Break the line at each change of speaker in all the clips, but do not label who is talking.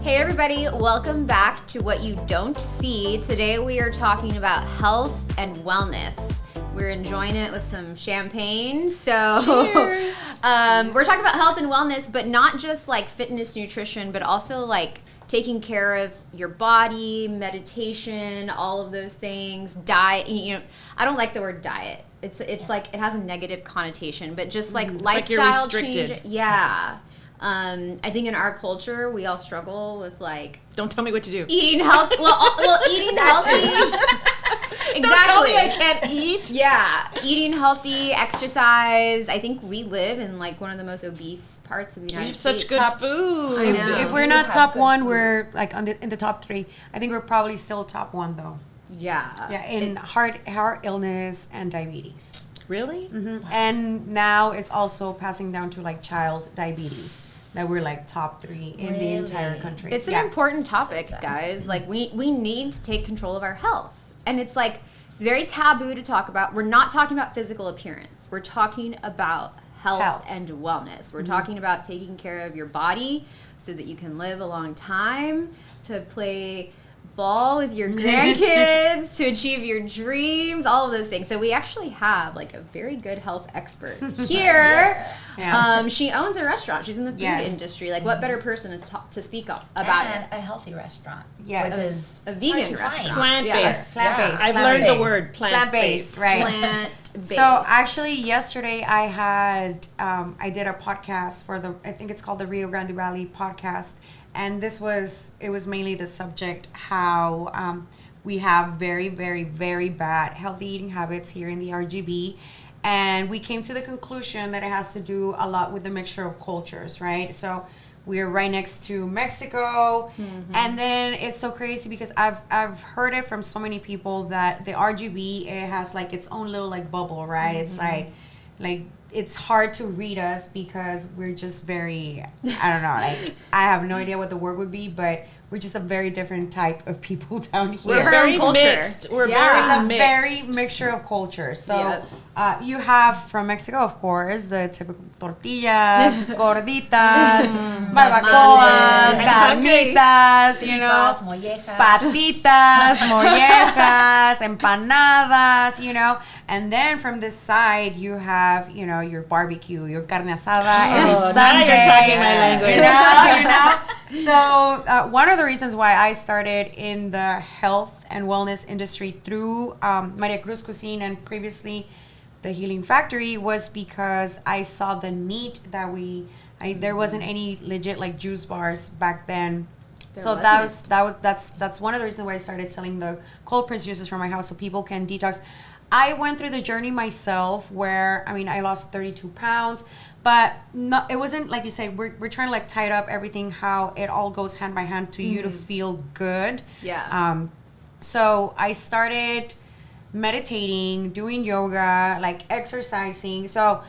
Hey everybody, welcome back to What You Don't See. Today we are talking about health and wellness. We're enjoying it with some champagne. So
cheers.
We're talking about health and wellness, but not just like fitness, nutrition, but also like taking care of your body, meditation, all of those things, diet. You know, I don't like the word diet. It's like it has a negative connotation, but just like lifestyle change. Yeah. I think in our culture, we all struggle with like...
Don't tell me what to do.
Eating healthy. Well, eating healthy. Exactly.
Don't tell me I can't eat.
Yeah. Eating healthy, exercise. I think we live in like one of the most obese parts of the United States.
Such good food.
I know.
If we're not top one, we're like in the top three. I think we're probably still top one though.
Yeah.
Yeah, in heart illness and diabetes.
Really?
Mm-hmm. And now it's also passing down to like child diabetes. That we're like top three in the entire country.
It's an important topic, guys. Like we need to take control of our health. And it's like it's very taboo to talk about. We're not talking about physical appearance. We're talking about health. And wellness. We're talking about taking care of your body so that you can live a long time, to play ball with your grandkids, to achieve your dreams, all of those things. So we actually have like a very good health expert here.
Yeah.
She owns a restaurant. She's in the food industry. Like, what better person is to speak about it?
A healthy restaurant.
Yes.
Which is
a vegan restaurant.
Plant-based.
Plant-based.
I've learned the word plant-based.
Right.
Plant-based.
So actually yesterday I had, I did a podcast for I think it's called the Rio Grande Valley podcast. And it was mainly the subject how we have very, very, very bad healthy eating habits here in the RGV. And we came to the conclusion that it has to do a lot with the mixture of cultures, right? So we're right next to Mexico. Mm-hmm. And then it's so crazy because I've heard it from so many people that the RGV, it has like its own little like bubble, right? Mm-hmm. It's like it's hard to read us because we're just very, I don't know, like I have no idea what the word would be, but we're just a very different type of people down here.
We're very mixed. We're very mixed.
Very mixture of cultures. So you have from Mexico, of course, the typical tortillas, gorditas, barbacoas, carnitas, you know, patitas, mollejas, empanadas, you know. And then from this side, you have, you know, your barbecue, your carne asada every Sunday.
Now you're talking my language.
You know. So one of the reasons why I started in the health and wellness industry through Maria Cruz Cuisine and previously the Healing Factory was because I saw the need that there wasn't any legit like juice bars back then. That's one of the reasons why I started selling the cold press juices from my house so people can detox. I went through the journey myself where, I mean, I lost 32 pounds, but it wasn't like you say, we're trying to like tie it up everything, how it all goes hand by hand to you to feel good.
Yeah.
So I started meditating, doing yoga, like exercising. So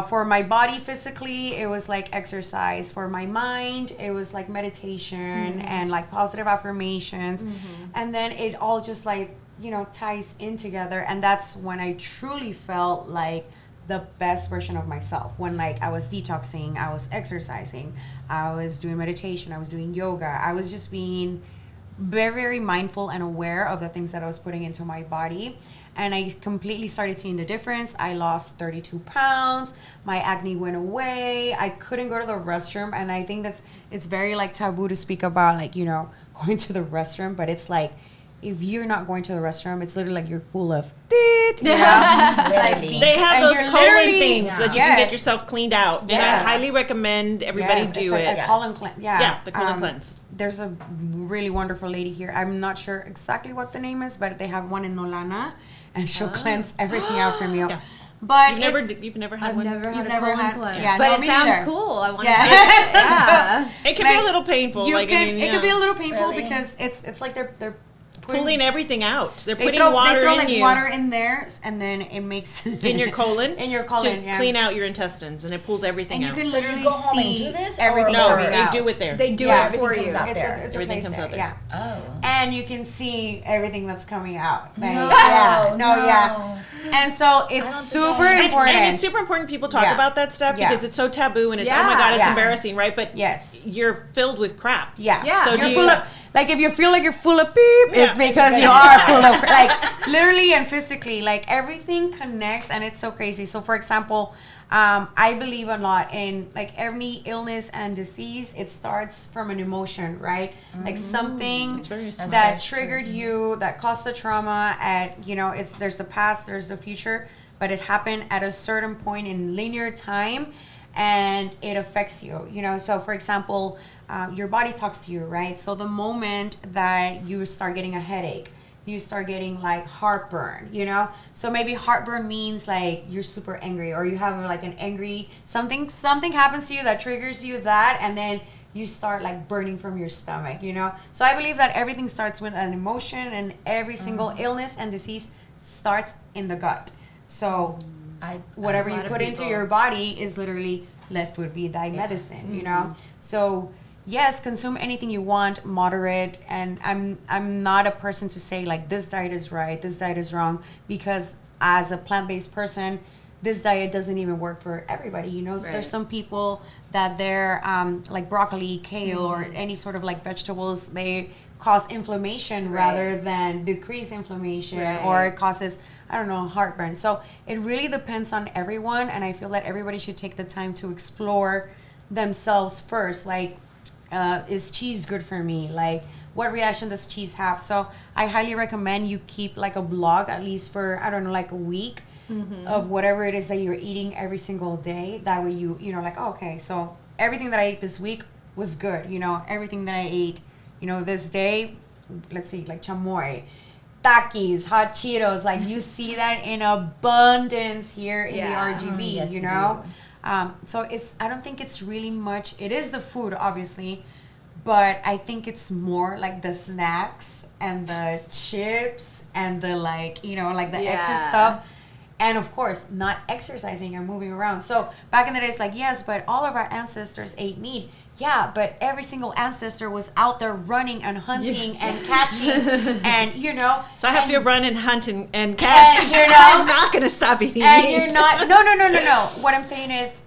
for my body physically, it was like exercise. For my mind, it was like meditation and like positive affirmations. And then it all just like, you know, ties in together. And that's when I truly felt like the best version of myself. When like I was detoxing, I was exercising, I was doing meditation, I was doing yoga. I was just being very, very mindful and aware of the things that I was putting into my body. And I completely started seeing the difference. I lost 32 pounds. My acne went away. I couldn't go to the restroom. And I think it's very like taboo to speak about like, you know, going to the restroom. But it's like, if you're not going to the restroom, it's literally like you're full of teeth. You know?
They have those colon things that you can get yourself cleaned out. And I highly recommend everybody do it.
Colon cleanse.
Yeah, the colon cleanse.
There's a really wonderful lady here. I'm not sure exactly what the name is, but they have one in Nolana, and she'll cleanse everything out from you.
Yeah.
But
you've never had
I've
one?
never had
You've
a
never
colon
had-
cleanse.
yeah,
but
no,
it
me
sounds
neither.
cool. I want to
Yeah.
It can be a little painful.
It
Like,
can be a little painful
Really?
because it's like they're
pulling everything out. They're putting
they throw
in you.
water in there, and then it makes
in your colon.
In your colon,
to clean out your intestines, and it pulls everything out.
And you can literally
go home and
see
do this,
everything
No,
coming
they
out.
do it there.
They do it for you.
Everything comes out there.
Yeah.
Oh.
And you can see everything that's coming out. Like,
No.
Yeah. And so it's super important.
And it's super important people talk about that stuff because it's so taboo and it's, oh my God, it's embarrassing, right? But you're filled with crap.
Yeah.
So
you're full of, like, if you feel like you're full of beep, it's because you are full of, like, literally and physically, like, everything connects, and it's so crazy. So, for example, I believe a lot in, like, every illness and disease, it starts from an emotion, right? Like something that triggered you, that caused a trauma at, you know, there's the past, there's the future, but it happened at a certain point in linear time, and it affects you, you know? So, for example, your body talks to you, right? So the moment that you start getting a headache, you start getting like heartburn, you know? So maybe heartburn means like you're super angry, or you have like an angry, something happens to you that triggers you that, and then you start like burning from your stomach, you know? So I believe that everything starts with an emotion, and every single illness and disease starts in the gut. So whatever you put into your body is literally, let food be thy medicine, you know? So yes, consume anything you want, moderate, and I'm not a person to say like this diet is right, this diet is wrong, because as a plant-based person, this diet doesn't even work for everybody, you know? So there's some people that they're like broccoli, kale, or any sort of like vegetables, they cause inflammation rather than decrease inflammation, or it causes, I don't know, heartburn. So it really depends on everyone, and I feel that everybody should take the time to explore themselves first. Like, is cheese good for me? Like, what reaction does cheese have? So I highly recommend you keep like a blog, at least for, I don't know, like a week of whatever it is that you're eating every single day. That way you know, like, oh, okay, so everything that I ate this week was good, you know, everything that I ate, you know, this day, let's see, like chamoy, Takis, hot Cheetos, like you see that in abundance here in the RGB,
yes,
you know? So I don't think it's really much. It is the food, obviously, but I think it's more like the snacks and the chips and the, like, you know, like the extra stuff. And of course, not exercising and moving around. So back in the days, like, yes, but all of our ancestors ate meat. Yeah, but every single ancestor was out there running and hunting and catching, and, you know.
So I have to run and hunt and catch.
And, you know,
I'm not going to stop eating meat.
You're not. No. What I'm saying is,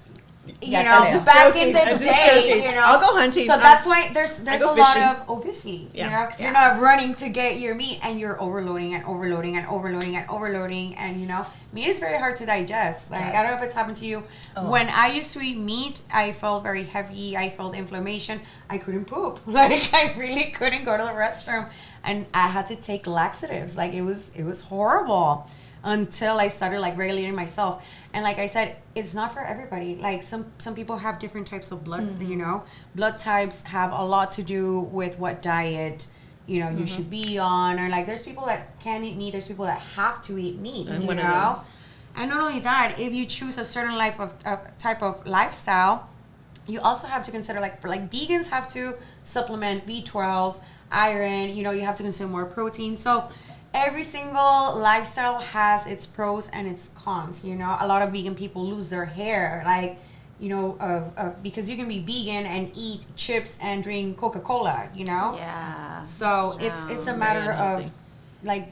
you know, back in the day, you know,
I'll go hunting.
So that's why there's a lot of obesity,
you
know, because you're not running to get your meat, and you're overloading and overloading and overloading and overloading, and, you know, meat is very hard to digest. Like, I don't know if it's happened to you. When I used to eat meat, I felt very heavy. I felt inflammation. I couldn't poop. Like, I really couldn't go to the restroom, and I had to take laxatives. Like, it was horrible until I started like regulating myself. And like I said, it's not for everybody. Like some people have different types of blood, you know. Blood types have a lot to do with what diet, you know, you should be on. Or like, there's people that can't eat meat, there's people that have to eat meat, you know. And not only that, if you choose a certain type of lifestyle, you also have to consider, like, for like vegans have to supplement B12, iron, you know, you have to consume more protein. So every single lifestyle has its pros and its cons, you know. A lot of vegan people lose their hair, like, you know, because you can be vegan and eat chips and drink Coca-Cola, you know. So it's a matter of like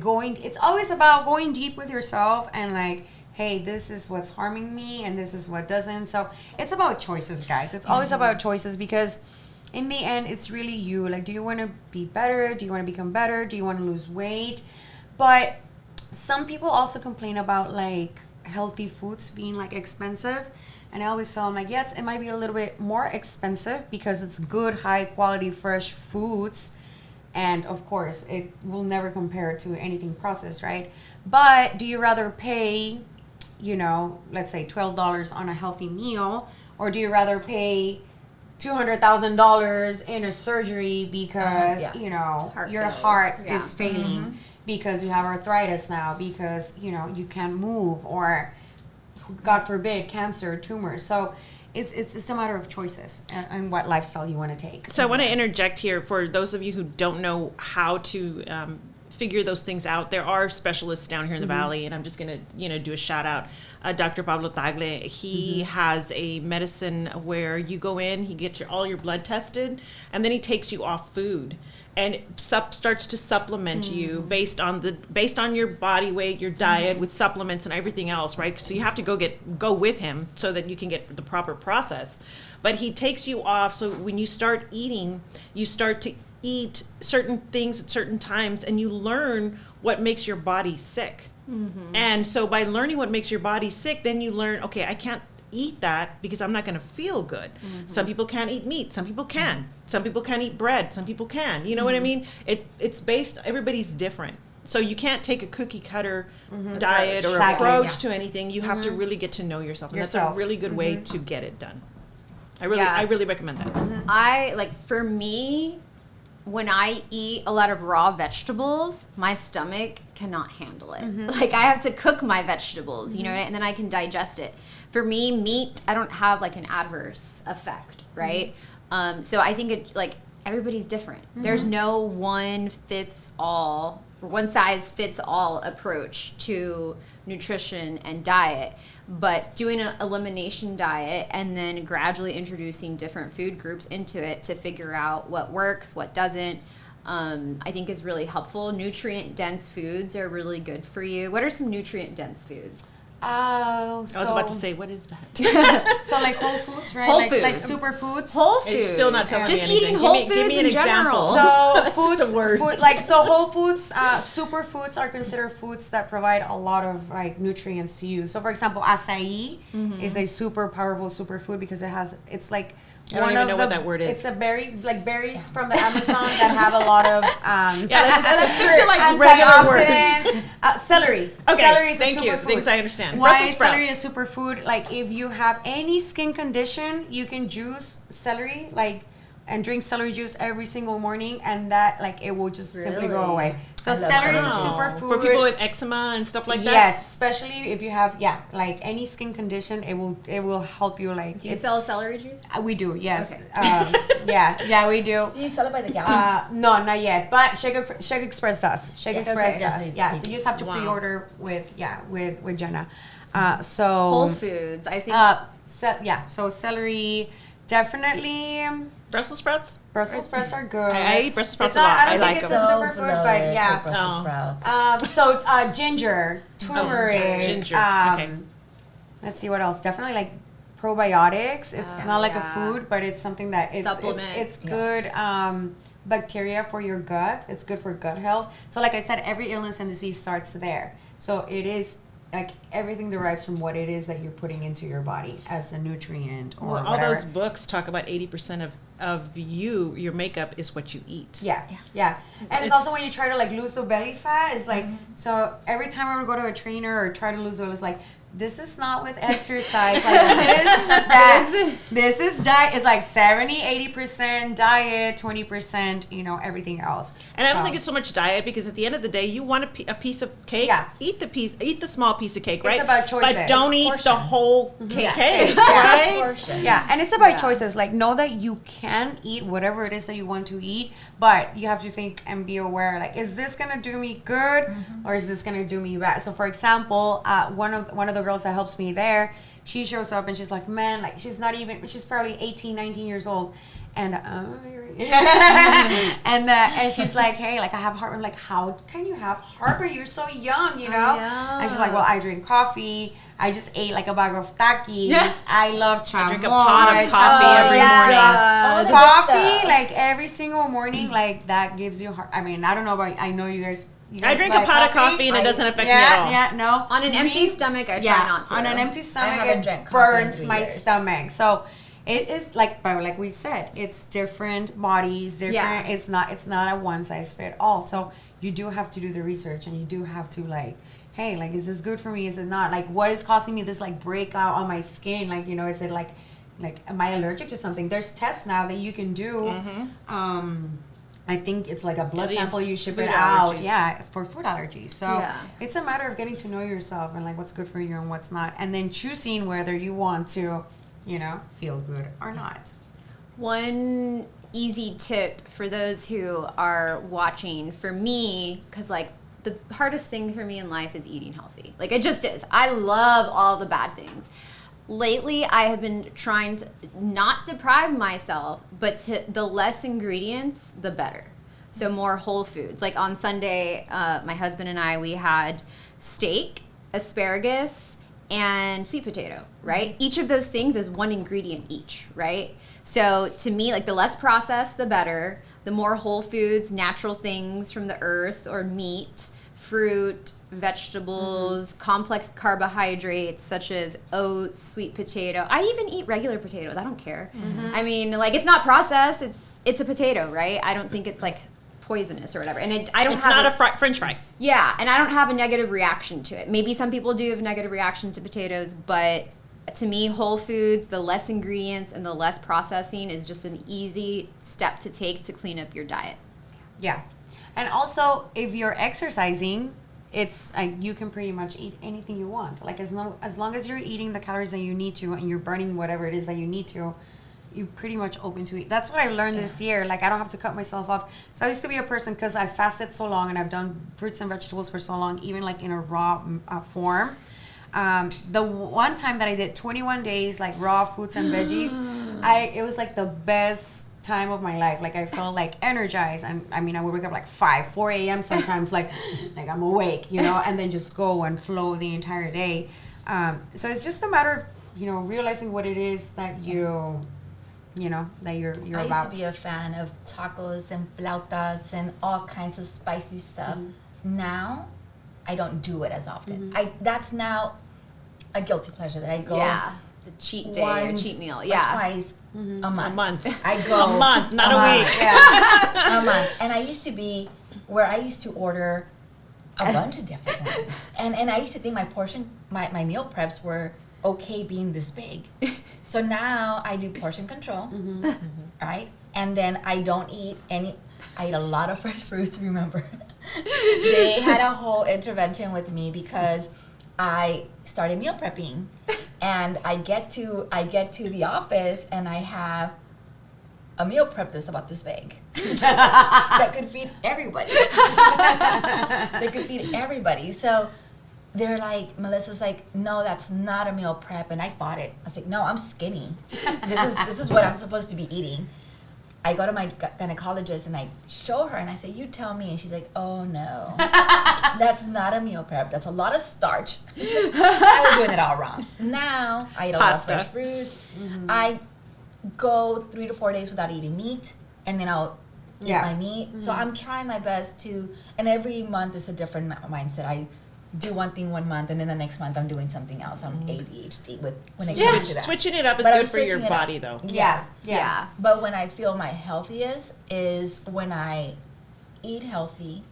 going, it's always about going deep with yourself and like, hey, this is what's harming me and this is what doesn't. So it's about choices, guys. It's always about choices, because in the end, it's really you. Like, do you want to be better? Do you want to become better? Do you want to lose weight? But some people also complain about like healthy foods being like expensive. And I always tell them, like, yes, it might be a little bit more expensive because it's good, high quality, fresh foods. And of course, it will never compare to anything processed, right? But do you rather pay, you know, let's say $12 on a healthy meal, or do you rather pay $200,000 in a surgery because you know your heart is failing, because you have arthritis now, because, you know, you can't move, or God forbid, cancer, tumors? So it's a matter of choices and what lifestyle you want to take.
So I want to interject here for those of you who don't know how to figure those things out. There are specialists down here in the valley, and I'm just going to, do a shout out. Dr. Pablo Tagle, he has a medicine where you go in, he gets all your blood tested, and then he takes you off food and starts to supplement you based on your body weight, your diet, with supplements and everything else, right? So you have to go with him so that you can get the proper process. But he takes you off, so when you start eating, you start to eat certain things at certain times, and you learn what makes your body sick. And so by learning what makes your body sick, then you learn, okay, I can't eat that because I'm not going to feel good. Some people can't eat meat, some people can. Some people can't eat bread, some people can. You know what I mean? It's based, everybody's different. So you can't take a cookie cutter diet or approach to anything. You have to really get to know yourself. And that's a really good way to get it done. I really recommend that.
For me, when I eat a lot of raw vegetables, my stomach cannot handle it. Like, I have to cook my vegetables, you know, and then I can digest it. For me, meat, I don't have like an adverse effect, right? So I think everybody's different. There's no one size fits all approach to nutrition and diet. But doing an elimination diet and then gradually introducing different food groups into it to figure out what works, what doesn't, I think is really helpful. Nutrient-dense foods are really good for you. What are some nutrient-dense foods?
I was about to say, what is that?
So like whole foods, right?
Whole foods.
Like superfoods.
Whole foods.
You're still not telling me
Just
anything.
eating whole foods
give me an
in
example.
general.
So foods,
just a word.
so whole foods, superfoods are considered foods that provide a lot of like nutrients to you. So for example, acai is a super powerful superfood because it's like
I don't even know what that word is.
It's a berries from the Amazon that have a lot of
let's stick to like regular words.
Celery.
Okay,
celery is
thank
a
you.
superfood.
Things I understand.
Why
Brussels
is
sprouts.
celery a superfood? Like if you have any skin condition, you can juice celery, and drink celery juice every single morning, and that it will just simply go away. So celery is a superfood
for people with eczema and stuff like that.
Yes, especially if you have any skin condition, it will help you.
Do you sell celery juice?
We do, yes.
Okay.
We do.
Do you sell it by the gallon?
No, not yet. But Shake Express does. Shake Express does. Yeah, so you just have to pre-order with Jenna. So
Whole Foods, I think.
So celery, definitely.
Brussels sprouts?
Brussels sprouts are good.
I eat Brussels sprouts a lot.
I don't
like
think it's
them.
a superfood, but yeah.
Brussels sprouts.
So ginger, turmeric.
Ginger. Okay.
Let's see what else. Definitely like probiotics. It's not like a food, but it's something that it's good bacteria for your gut. It's good for gut health. So like I said, every illness and disease starts there. So it is like everything derives from what it is that you're putting into your body as a nutrient or whatever.
All those books talk about 80% of your makeup is what you eat.
Yeah. And it's also when you try to lose the belly fat, it's like, so every time I would go to a trainer or try to lose it, it was like, this is not with exercise. This is diet. It's like 70-80% diet, 20%, everything else.
And I don't think it's so much diet because at the end of the day, you want a piece of cake.
Yeah.
Eat the small piece of cake, right?
It's about choices.
But don't eat the whole cake,
right?
Portion.
Yeah, and it's about choices. Like, know that you can eat whatever it is that you want to eat, but you have to think and be aware. Like, is this gonna do me good, or is this gonna do me bad? So, for example, one of the girls that helps me there, she shows up and she's like, man, she's probably 18, 19 years old, and and she's like, hey, I have heartburn. I'm like, how can you have heartburn? You're so young, And she's like, well, I drink coffee. I just ate a bag of Takis. I love chamoy.
I drink a pot of coffee every morning.
Coffee, every single morning, that gives you heart. I mean, I don't know about, I know you guys.
I drink a pot of coffee and it doesn't affect me at all.
Yeah, no.
On an empty stomach, I try not to.
On an empty stomach, it burns my stomach. So it is like we said, it's different bodies, different. Yeah. It's not a one size fit all. So you do have to do the research, and you do have to hey, is this good for me? Is it not? What is causing me this breakout on my skin? Is it am I allergic to something? There's tests now that you can do. I think it's a blood sample. You ship it out, for food allergies. So it's a matter of getting to know yourself and what's good for you and what's not, and then choosing whether you want to feel good or not.
One easy tip for those who are watching, for me, because like the hardest thing for me in life is eating healthy. Like it just is. I love all the bad things. Lately, I have been trying to not deprive myself, but the less ingredients, the better. So more whole foods. Like on Sunday, my husband and I, we had steak, asparagus, and sweet potato, right? Each of those things is one ingredient each, right? So to me, like the less processed, the better. The more whole foods, natural things from the earth or meat, fruit, vegetables, complex carbohydrates such as oats, sweet potato. I even eat regular potatoes. I don't care. I mean, like it's not processed. It's a potato, right? I don't think it's like poisonous or whatever. And I don't.
It's
have
not a French fry.
Yeah, and I don't have a negative reaction to it. Maybe some people do have a negative reaction to potatoes, but to me, whole foods, the less ingredients and the less processing is just an easy step to take to clean up your diet.
Yeah. And also, if you're exercising, it's like you can pretty much eat anything you want. Like as long as you're eating the calories that you need to and you're burning whatever it is that you need to, you're pretty much open to eat. That's what I learned this year. Like I don't have to cut myself off. So I used to be a person, because I fasted so long and I've done fruits and vegetables for so long, even like in a raw form. The one time that I did 21 days like raw fruits and veggies, it was like the best time of my life. Like I felt like energized, and I mean I would wake up like 4 a.m. sometimes, like I'm awake, and then just go and flow the entire day. So it's just a matter of realizing what it is that you're
I
about.
used to be a fan of tacos and flautas and all kinds of spicy stuff. Now I don't do it as often. That's now a guilty pleasure that I go.
Yeah, the cheat day or cheat meal. Yeah,
twice a month.
A month.
I go
A month, not a week.
Yeah.
a month. And I used to be where I used to order a bunch of different ones. And I used to think my portion, my meal preps were okay being this big. So now I do portion control, right? And then I don't eat I eat a lot of fresh fruits, remember. They had a whole intervention with me because I started meal prepping, and I get to the office and I have a meal prep that's about this big that could feed everybody. So they're like, Melissa's like, no, that's not a meal prep, and I fought it. I was like, no, I'm skinny. This is what I'm supposed to be eating. I go to my gynecologist and I show her and I say, you tell me. And she's like, oh no, that's not a meal prep. That's a lot of starch. I was doing it all wrong. Now I eat a lot of fresh fruits. I go 3 to 4 days without eating meat, and then I'll eat my meat. So I'm trying my best to, and every month is a different mindset. I do one thing 1 month, and then the next month I'm doing something else. I'm ADHD when it comes to that.
Switching it up is
But I'm
good for your
switching it
body,
up.
though.
Yes.
yeah.
But when I feel my healthiest is when I eat healthy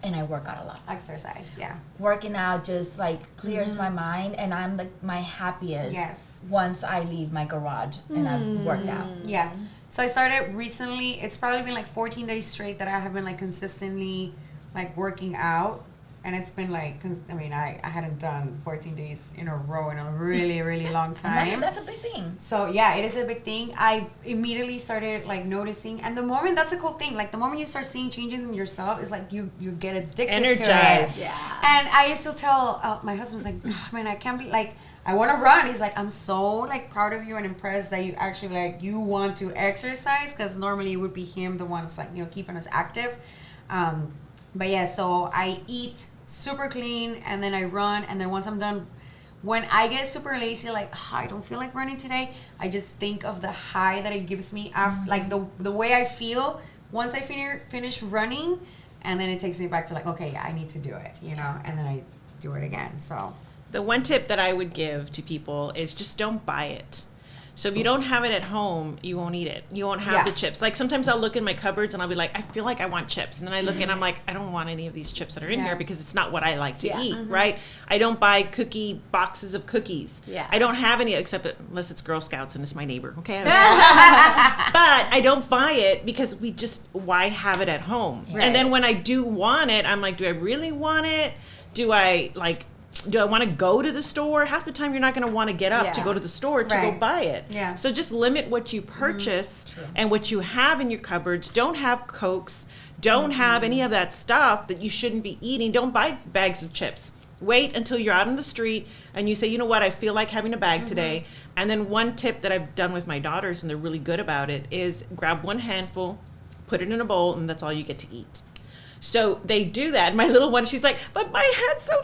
and I work out a lot.
Exercise, yeah.
Working out just like clears my mind, and I'm like my happiest once I leave my garage and I've worked out.
Yeah. So I started recently. It's probably been like 14 days straight that I have been like consistently like working out. And it's been like, I hadn't done 14 days in a row in a really, really long time.
And that's a big thing.
So yeah, it is a big thing. I immediately started like noticing, and the moment, that's a cool thing. Like the moment you start seeing changes in yourself, it's like you get addicted
Energized.
to it.
Yeah.
And I used to tell my husband was like, oh, man, I can't be like, I want to run. He's like, I'm so like proud of you and impressed that you actually like you want to exercise, because normally it would be him the one that's like keeping us active. But yeah, so I eat super clean, and then I run, and then once I'm done, when I get super lazy, like I don't feel like running today, I just think of the high that it gives me after, like the way I feel once I finish running, and then it takes me back to like, okay, yeah, I need to do it, and then I do it again. So
The one tip that I would give to people is just don't buy it. So if you don't have it at home, you won't eat it. You won't have the chips. Like sometimes I'll look in my cupboards and I'll be like, I feel like I want chips. And then I look and I'm like, I don't want any of these chips that are in here because it's not what I like to eat, right? I don't buy boxes of cookies.
Yeah.
I don't have any unless it's Girl Scouts and it's my neighbor, okay? But I don't buy it because why have it at home?
Right.
And then when I do want it, I'm like, do I really want it? Do I do I want to go to the store? Half the time you're not going to want to get up to go to the store to go buy it.
Yeah.
So just limit what you purchase and what you have in your cupboards. Don't have Cokes. Don't have any of that stuff that you shouldn't be eating. Don't buy bags of chips. Wait until you're out on the street and you say, you know what, I feel like having a bag today. And then one tip that I've done with my daughters, and they're really good about it, is grab one handful, put it in a bowl, and that's all you get to eat. So they do that. My little one, she's like, but my head's so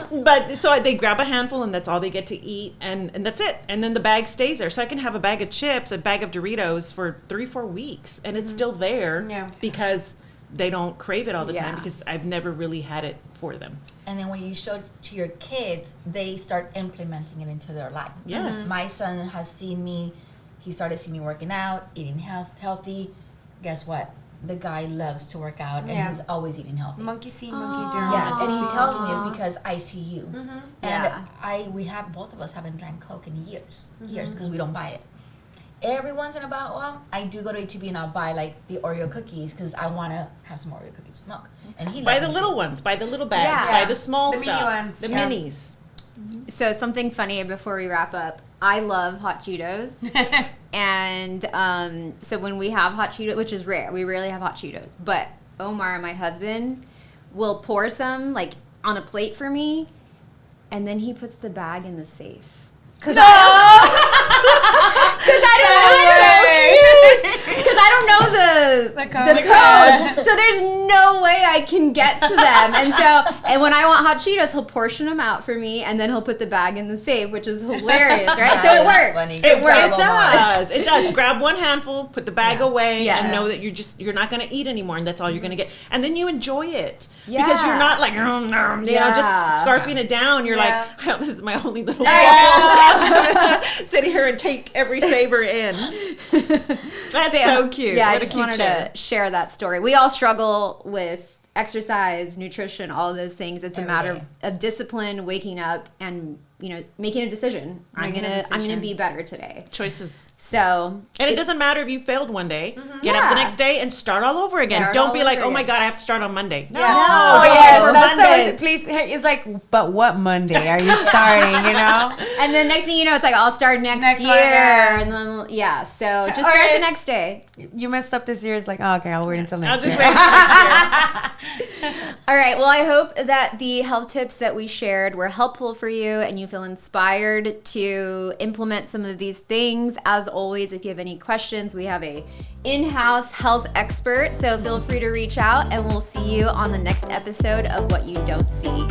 little. But so they grab a handful and that's all they get to eat. And that's it. And then the bag stays there. So I can have a bag of chips, a bag of Doritos for 3-4 weeks. And it's still there because they don't crave it all the time, because I've never really had it for them.
And then when you show to your kids, they start implementing it into their life.
Yes.
My son has seen me. He started seeing me working out, eating healthy. Guess what? The guy loves to work out, and he's always eating healthy.
Monkey see, monkey do.
Yeah, and he tells me it's because I see you. And
Yeah.
we have, both of us haven't drank Coke in years, because we don't buy it. Every once in a while, I do go to H-E-B and I'll buy like the Oreo cookies because I want to have some Oreo cookies with milk. And he
Buy
loves
the
them
little
too.
ones, buy the little bags,
Yeah.
buy the small
The mini
stuff,
ones,
the
yeah.
minis.
So something funny before we wrap up. I love hot Cheetos. And so when we have hot Cheetos, which is rare, we rarely have hot Cheetos, but Omar, my husband, will pour some like on a plate for me, and then he puts the bag in the safe. Because I don't know the code. So there's no way I can get to them. And when I want hot Cheetos, he'll portion them out for me, and then he'll put the bag in the safe, which is hilarious, right? So it works.
It does. It does. Grab one handful, put the bag away,
Yes.
and know that you're not going to eat anymore, and that's all you're going to get. And then you enjoy it because you're not like just scarfing it down. You're like, oh, this is my only little ball. Sit here and take every savor in. That's so cute.
Yeah,
what
I
a
just
cute
wanted
share.
to share that story. We all struggle with exercise, nutrition, all of those things. It's a matter of discipline, waking up, and making a decision. I'm gonna be better today.
Choices.
So,
and it doesn't matter if you failed one day. Get up the next day and start all over again.
Start
Don't
all
be like,
over
oh my
again.
God, I have to start on Monday. No.
Oh yes, that's so. Please, it's like, but what Monday are you starting?
And then next thing you know, it's like I'll start next year, and then so just start the next day.
You messed up this year. It's like, oh, okay, I'll wait until next year.
I'll just wait until next year.
All right. Well, I hope that the health tips that we shared were helpful for you and you feel inspired to implement some of these things. As always, if you have any questions, we have a in-house health expert. So feel free to reach out, and we'll see you on the next episode of What You Don't See.